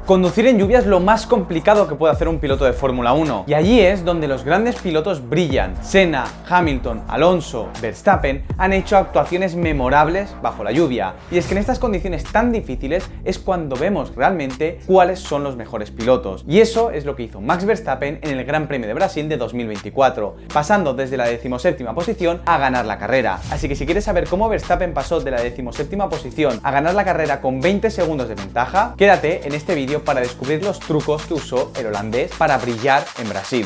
Conducir en lluvia es lo más complicado que puede hacer un piloto de Fórmula 1 y allí es donde los grandes pilotos brillan. Senna, Hamilton, Alonso, Verstappen han hecho actuaciones memorables bajo la lluvia, y es que en estas condiciones tan difíciles es cuando vemos realmente cuáles son los mejores pilotos, y eso es lo que hizo Max Verstappen en el Gran Premio de Brasil de 2024, pasando desde la 17ª posición a ganar la carrera. Así que si quieres saber cómo Verstappen pasó de la 17ª posición a ganar la carrera con 20 segundos de ventaja, quédate en este vídeo para descubrir los trucos que usó el holandés para brillar en Brasil.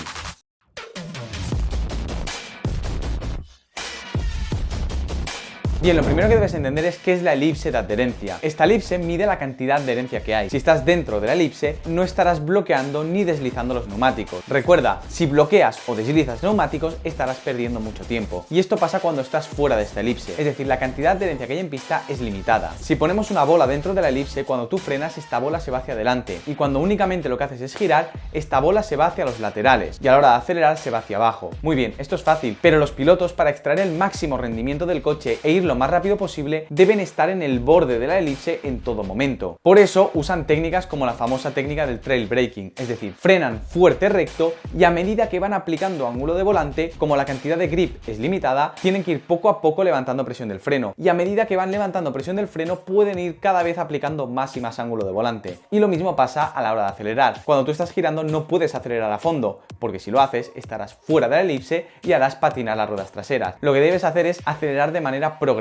Bien, lo primero que debes entender es qué es la elipse de adherencia. Esta elipse mide la cantidad de adherencia que hay. Si estás dentro de la elipse, no estarás bloqueando ni deslizando los neumáticos. Recuerda, si bloqueas o deslizas neumáticos, estarás perdiendo mucho tiempo. Y esto pasa cuando estás fuera de esta elipse, es decir, la cantidad de adherencia que hay en pista es limitada. Si ponemos una bola dentro de la elipse, cuando tú frenas, esta bola se va hacia adelante, y cuando únicamente lo que haces es girar, esta bola se va hacia los laterales, y a la hora de acelerar se va hacia abajo. Muy bien, esto es fácil, pero los pilotos, para extraer el máximo rendimiento del coche e ir lo más rápido posible, deben estar en el borde de la elipse en todo momento. Por eso usan técnicas como la famosa técnica del trail braking, es decir, frenan fuerte recto y a medida que van aplicando ángulo de volante, como la cantidad de grip es limitada, tienen que ir poco a poco levantando presión del freno, y a medida que van levantando presión del freno pueden ir cada vez aplicando más y más ángulo de volante. Y lo mismo pasa a la hora de acelerar. Cuando tú estás girando no puedes acelerar a fondo, porque si lo haces estarás fuera de la elipse y harás patinar las ruedas traseras. Lo que debes hacer es acelerar de manera progresiva.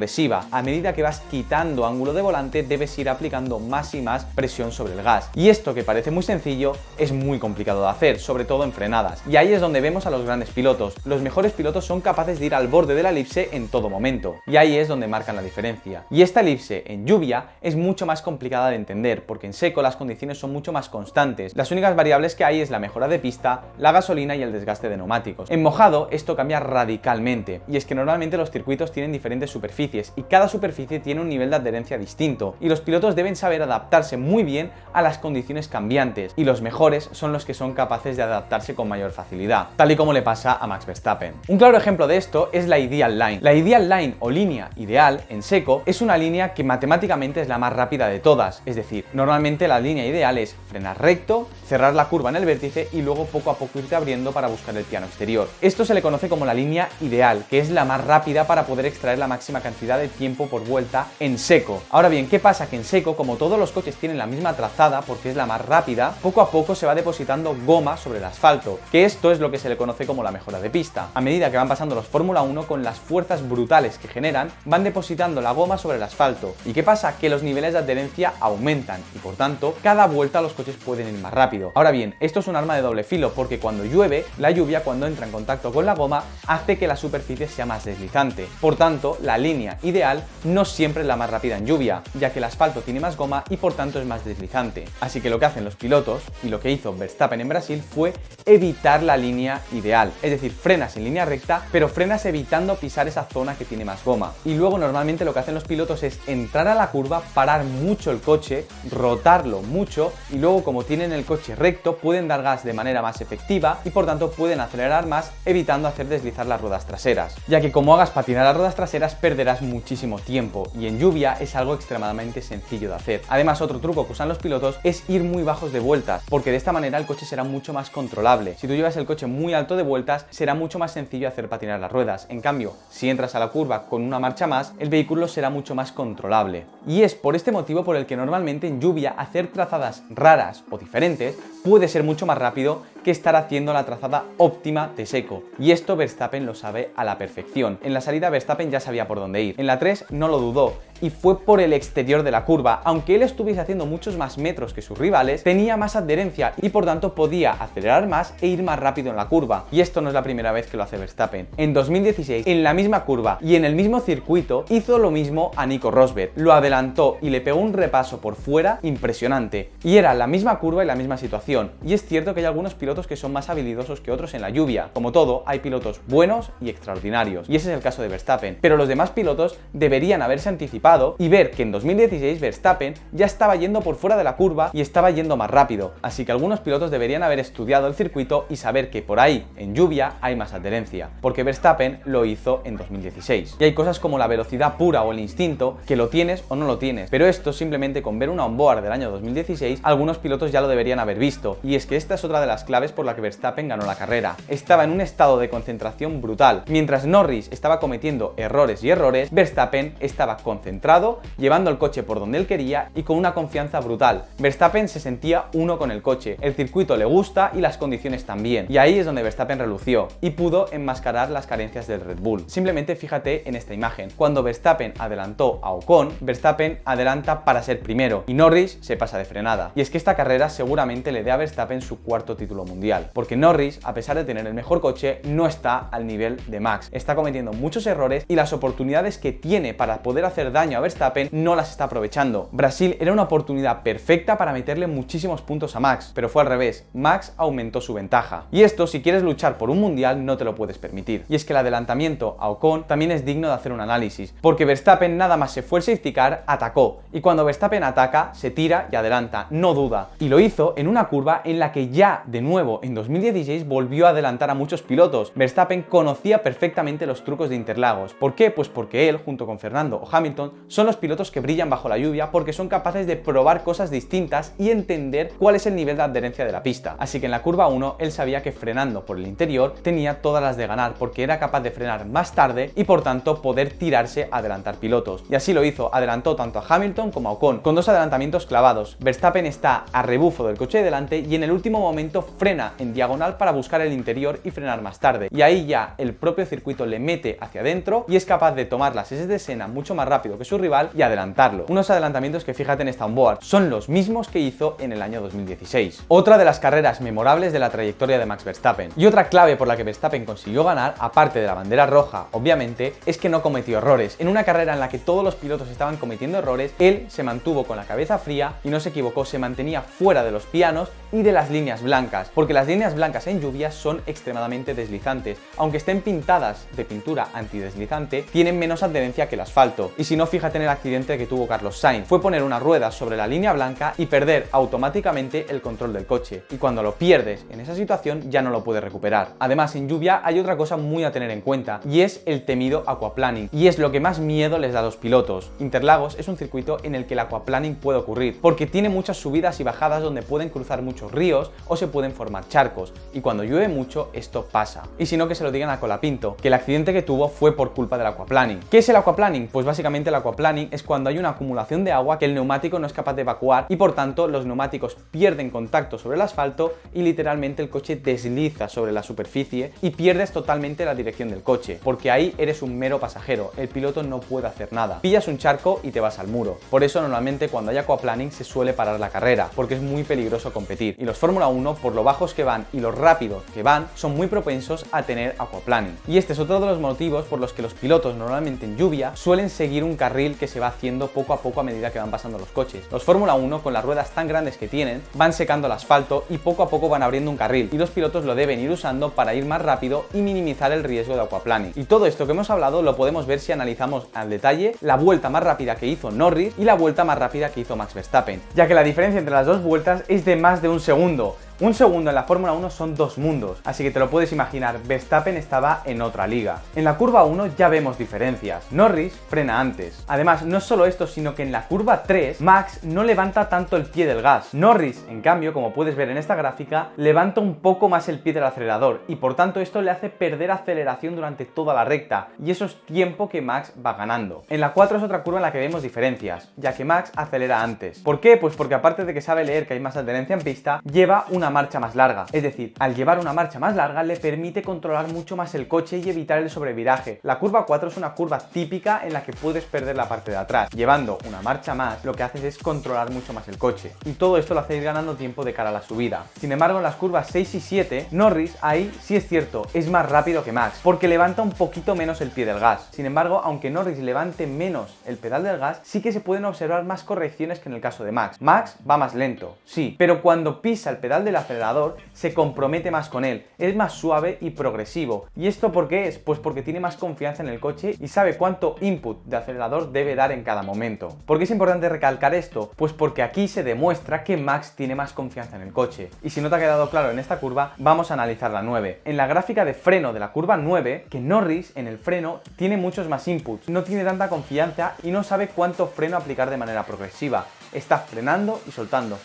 A medida que vas quitando ángulo de volante, debes ir aplicando más y más presión sobre el gas. Y esto, que parece muy sencillo, es muy complicado de hacer, sobre todo en frenadas. Y ahí es donde vemos a los grandes pilotos. Los mejores pilotos son capaces de ir al borde de la elipse en todo momento. Y ahí es donde marcan la diferencia. Y esta elipse en lluvia es mucho más complicada de entender, porque en seco las condiciones son mucho más constantes. Las únicas variables que hay es la mejora de pista, la gasolina y el desgaste de neumáticos. En mojado esto cambia radicalmente, y es que normalmente los circuitos tienen diferentes superficies y cada superficie tiene un nivel de adherencia distinto, y los pilotos deben saber adaptarse muy bien a las condiciones cambiantes, y los mejores son los que son capaces de adaptarse con mayor facilidad, tal y como le pasa a Max Verstappen. Un claro ejemplo de esto es la ideal line. La ideal line o línea ideal en seco es una línea que matemáticamente es la más rápida de todas, es decir, normalmente la línea ideal es frenar recto, cerrar la curva en el vértice y luego poco a poco irte abriendo para buscar el piano exterior. Esto se le conoce como la línea ideal, que es la más rápida para poder extraer la máxima cantidad de tiempo por vuelta en seco. Ahora bien, ¿qué pasa? Que en seco, como todos los coches tienen la misma trazada porque es la más rápida, poco a poco se va depositando goma sobre el asfalto, que esto es lo que se le conoce como la mejora de pista. A medida que van pasando los Fórmula 1, con las fuerzas brutales que generan, van depositando la goma sobre el asfalto. ¿Y qué pasa? Que los niveles de adherencia aumentan y por tanto, cada vuelta los coches pueden ir más rápido. Ahora bien, esto es un arma de doble filo porque cuando llueve, la lluvia, cuando entra en contacto con la goma, hace que la superficie sea más deslizante. Por tanto, la línea ideal no siempre es la más rápida en lluvia, ya que el asfalto tiene más goma y por tanto es más deslizante. Así que lo que hacen los pilotos, y lo que hizo Verstappen en Brasil, fue evitar la línea ideal. Es decir, frenas en línea recta, pero frenas evitando pisar esa zona que tiene más goma. Y luego normalmente lo que hacen los pilotos es entrar a la curva, parar mucho el coche, rotarlo mucho, y luego, como tienen el coche recto, pueden dar gas de manera más efectiva y por tanto pueden acelerar más, evitando hacer deslizar las ruedas traseras, ya que como hagas patinar las ruedas traseras perderás muchísimo tiempo, y en lluvia es algo extremadamente sencillo de hacer. Además, otro truco que usan los pilotos es ir muy bajos de vueltas, porque de esta manera el coche será mucho más controlable. Si tú llevas el coche muy alto de vueltas, será mucho más sencillo hacer patinar las ruedas. En cambio, si entras a la curva con una marcha más, el vehículo será mucho más controlable. Y es por este motivo por el que normalmente en lluvia hacer trazadas raras o diferentes puede ser mucho más rápido que estar haciendo la trazada óptima de seco. Y esto Verstappen lo sabe a la perfección. En la salida Verstappen ya sabía por dónde ir. En la 3 no lo dudó y fue por el exterior de la curva. Aunque él estuviese haciendo muchos más metros que sus rivales, tenía más adherencia y por tanto podía acelerar más e ir más rápido en la curva. Y esto no es la primera vez que lo hace Verstappen. En 2016, en la misma curva y en el mismo circuito, hizo lo mismo a Nico Rosberg. Lo adelantó y le pegó un repaso por fuera impresionante. Y era la misma curva y la misma situación. Y es cierto que hay algunos pilotos que son más habilidosos que otros en la lluvia. Como todo, hay pilotos buenos y extraordinarios. Y ese es el caso de Verstappen. Pero los demás pilotos deberían haberse anticipado y ver que en 2016 Verstappen ya estaba yendo por fuera de la curva y estaba yendo más rápido. Así que algunos pilotos deberían haber estudiado el circuito circuito y saber que por ahí, en lluvia, hay más adherencia, porque Verstappen lo hizo en 2016. Y hay cosas como la velocidad pura o el instinto que lo tienes o no lo tienes, pero esto simplemente con ver una onboard del año 2016, algunos pilotos ya lo deberían haber visto, y es que esta es otra de las claves por la que Verstappen ganó la carrera. Estaba en un estado de concentración brutal. Mientras Norris estaba cometiendo errores y errores, Verstappen estaba concentrado, llevando el coche por donde él quería y con una confianza brutal. Verstappen se sentía uno con el coche, el circuito le gusta y las condiciones también, y ahí es donde Verstappen relució y pudo enmascarar las carencias del Red Bull. Simplemente fíjate en esta imagen. Cuando Verstappen adelantó a Ocon, Verstappen adelanta para ser primero y Norris se pasa de frenada. Y es que esta carrera seguramente le dé a Verstappen su cuarto título mundial, porque Norris, a pesar de tener el mejor coche, no está al nivel de Max. Está cometiendo muchos errores y las oportunidades que tiene para poder hacer daño a Verstappen no las está aprovechando. Brasil era una oportunidad perfecta para meterle muchísimos puntos a Max, pero fue al revés. Max aumentó su ventaja. Y esto, si quieres luchar por un mundial, no te lo puedes permitir. Y es que el adelantamiento a Ocon también es digno de hacer un análisis, porque Verstappen nada más se fue el safety car, atacó. Y cuando Verstappen ataca, se tira y adelanta, no duda. Y lo hizo en una curva en la que ya, de nuevo, en 2016 volvió a adelantar a muchos pilotos. Verstappen conocía perfectamente los trucos de Interlagos. ¿Por qué? Pues porque él, junto con Fernando o Hamilton, son los pilotos que brillan bajo la lluvia porque son capaces de probar cosas distintas y entender cuál es el nivel de adherencia de la pista. Así que en la curva 1 él sabía que frenando por el interior tenía todas las de ganar porque era capaz de frenar más tarde y por tanto poder tirarse a adelantar pilotos. Y así lo hizo, adelantó tanto a Hamilton como a Ocon, con dos adelantamientos clavados. Verstappen está a rebufo del coche de delante y en el último momento frena en diagonal para buscar el interior y frenar más tarde. Y ahí ya el propio circuito le mete hacia adentro y es capaz de tomar las S de Senna mucho más rápido que su rival y adelantarlo. Unos adelantamientos que, fíjate en esta onboard, son los mismos que hizo en el año 2016. Otra de las carreras memorables de la trayectoria de Max Verstappen. Y otra clave por la que Verstappen consiguió ganar, aparte de la bandera roja, obviamente, es que no cometió errores. En una carrera en la que todos los pilotos estaban cometiendo errores, él se mantuvo con la cabeza fría y no se equivocó, se mantenía fuera de los pianos y de las líneas blancas, porque las líneas blancas en lluvia son extremadamente deslizantes. Aunque estén pintadas de pintura antideslizante, tienen menos adherencia que el asfalto. Y si no, fíjate en el accidente que tuvo Carlos Sainz. Fue poner una rueda sobre la línea blanca y perder automáticamente el control del coche. Y cuando lo pierdes en esa situación, ya no lo puedes recuperar. Además, en lluvia hay otra cosa muy a tener en cuenta, y es el temido aquaplaning. Y es lo que más miedo les da a los pilotos. Interlagos es un circuito en el que el aquaplaning puede ocurrir, porque tiene muchas subidas y bajadas donde pueden cruzar muchos ríos o se pueden formar charcos. Y cuando llueve mucho, esto pasa. Y si no, que se lo digan a Colapinto, que el accidente que tuvo fue por culpa del aquaplaning. ¿Qué es el aquaplaning? Pues básicamente el aquaplaning es cuando hay una acumulación de agua que el neumático no es capaz de evacuar y por tanto los neumáticos pierden contacto sobre el asfalto y literalmente el coche desliza sobre la superficie y pierdes totalmente la dirección del coche, porque ahí eres un mero pasajero, el piloto no puede hacer nada. Pillas un charco y te vas al muro. Por eso normalmente cuando hay aquaplaning se suele parar la carrera, porque es muy peligroso competir. Y los Fórmula 1, por lo bajos que van y lo rápidos que van, son muy propensos a tener aquaplaning. Y este es otro de los motivos por los que los pilotos normalmente en lluvia suelen seguir un carril que se va haciendo poco a poco a medida que van pasando los coches. Los Fórmula 1, con las ruedas tan grandes que tienen, van secando el asfalto y poco a poco van abriendo un carril, y los pilotos lo deben ir usando para ir más rápido y minimizar el riesgo de aquaplaning. Y todo esto que hemos hablado lo podemos ver si analizamos al detalle la vuelta más rápida que hizo Norris y la vuelta más rápida que hizo Max Verstappen, ya que la diferencia entre las dos vueltas es de más de un segundo. Un segundo en la Fórmula 1 son dos mundos, así que te lo puedes imaginar, Verstappen estaba en otra liga. En la curva 1 ya vemos diferencias, Norris frena antes. Además, no es solo esto, sino que en la curva 3, Max no levanta tanto el pie del gas. Norris, en cambio, como puedes ver en esta gráfica, levanta un poco más el pie del acelerador, y por tanto esto le hace perder aceleración durante toda la recta, y eso es tiempo que Max va ganando. En la 4 es otra curva en la que vemos diferencias, ya que Max acelera antes. ¿Por qué? Pues porque aparte de que sabe leer que hay más adherencia en pista, lleva una marcha más larga. Es decir, al llevar una marcha más larga le permite controlar mucho más el coche y evitar el sobreviraje. La curva 4 es una curva típica en la que puedes perder la parte de atrás. Llevando una marcha más, lo que haces es controlar mucho más el coche. Y todo esto lo hacéis ganando tiempo de cara a la subida. Sin embargo, en las curvas 6 y 7, Norris ahí sí es cierto, es más rápido que Max, porque levanta un poquito menos el pie del gas. Sin embargo, aunque Norris levante menos el pedal del gas, sí que se pueden observar más correcciones que en el caso de Max. Max va más lento, sí, pero cuando pisa el pedal del acelerador se compromete más con él, es más suave y progresivo. ¿Y esto por qué es? Pues porque tiene más confianza en el coche y sabe cuánto input de acelerador debe dar en cada momento. ¿Por qué es importante recalcar esto? Pues porque aquí se demuestra que Max tiene más confianza en el coche. Y si no te ha quedado claro en esta curva, vamos a analizar la 9. En la gráfica de freno de la curva 9, que Norris en el freno tiene muchos más inputs, no tiene tanta confianza y no sabe cuánto freno aplicar de manera progresiva. Está frenando y soltando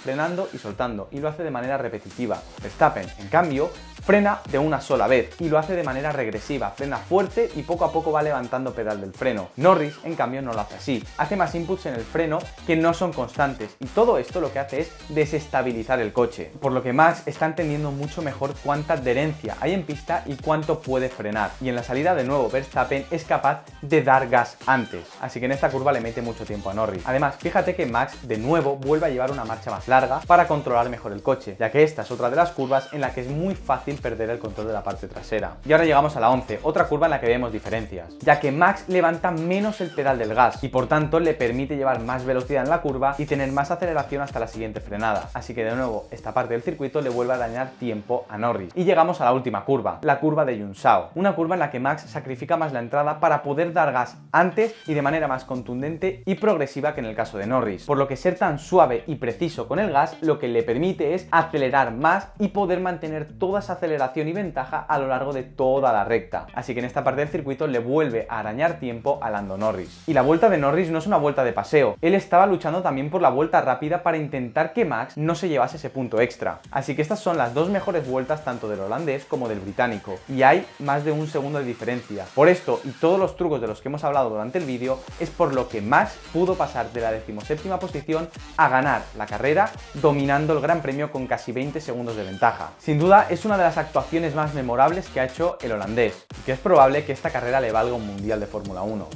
y lo hace de manera repetitiva. Verstappen, en cambio, frena de una sola vez y lo hace de manera regresiva, frena fuerte y poco a poco va levantando pedal del freno. Norris, en cambio, no lo hace así, hace más inputs en el freno que no son constantes y todo esto lo que hace es desestabilizar el coche, por lo que Max está entendiendo mucho mejor cuánta adherencia hay en pista y cuánto puede frenar, y en la salida de nuevo Verstappen es capaz de dar gas antes, así que en esta curva le mete mucho tiempo a Norris. Además, fíjate que Max de nuevo vuelve a llevar una marcha más larga para controlar mejor el coche, ya que esta es otra de las curvas en la que es muy fácil perder el control de la parte trasera. Y ahora llegamos a la 11, otra curva en la que vemos diferencias, ya que Max levanta menos el pedal del gas y por tanto le permite llevar más velocidad en la curva y tener más aceleración hasta la siguiente frenada, así que de nuevo esta parte del circuito le vuelve a dañar tiempo a Norris. Y llegamos a la última curva, la curva de Yunsao, una curva en la que Max sacrifica más la entrada para poder dar gas antes y de manera más contundente y progresiva que en el caso de Norris, por lo que ser tan suave y preciso con el gas lo que le permite es acelerar más y poder mantener toda esa aceleración y ventaja a lo largo de toda la recta, así que en esta parte del circuito le vuelve a arañar tiempo a Lando Norris. Y la vuelta de Norris no es una vuelta de paseo, él estaba luchando también por la vuelta rápida para intentar que Max no se llevase ese punto extra, así que estas son las dos mejores vueltas tanto del holandés como del británico, y hay más de un segundo de diferencia. Por esto y todos los trucos de los que hemos hablado durante el vídeo es por lo que Max pudo pasar de la 17ª posición a ganar la carrera dominando el Gran Premio con casi 20 segundos de ventaja. Sin duda es una de las actuaciones más memorables que ha hecho el holandés y que es probable que esta carrera le valga un mundial de Fórmula 1.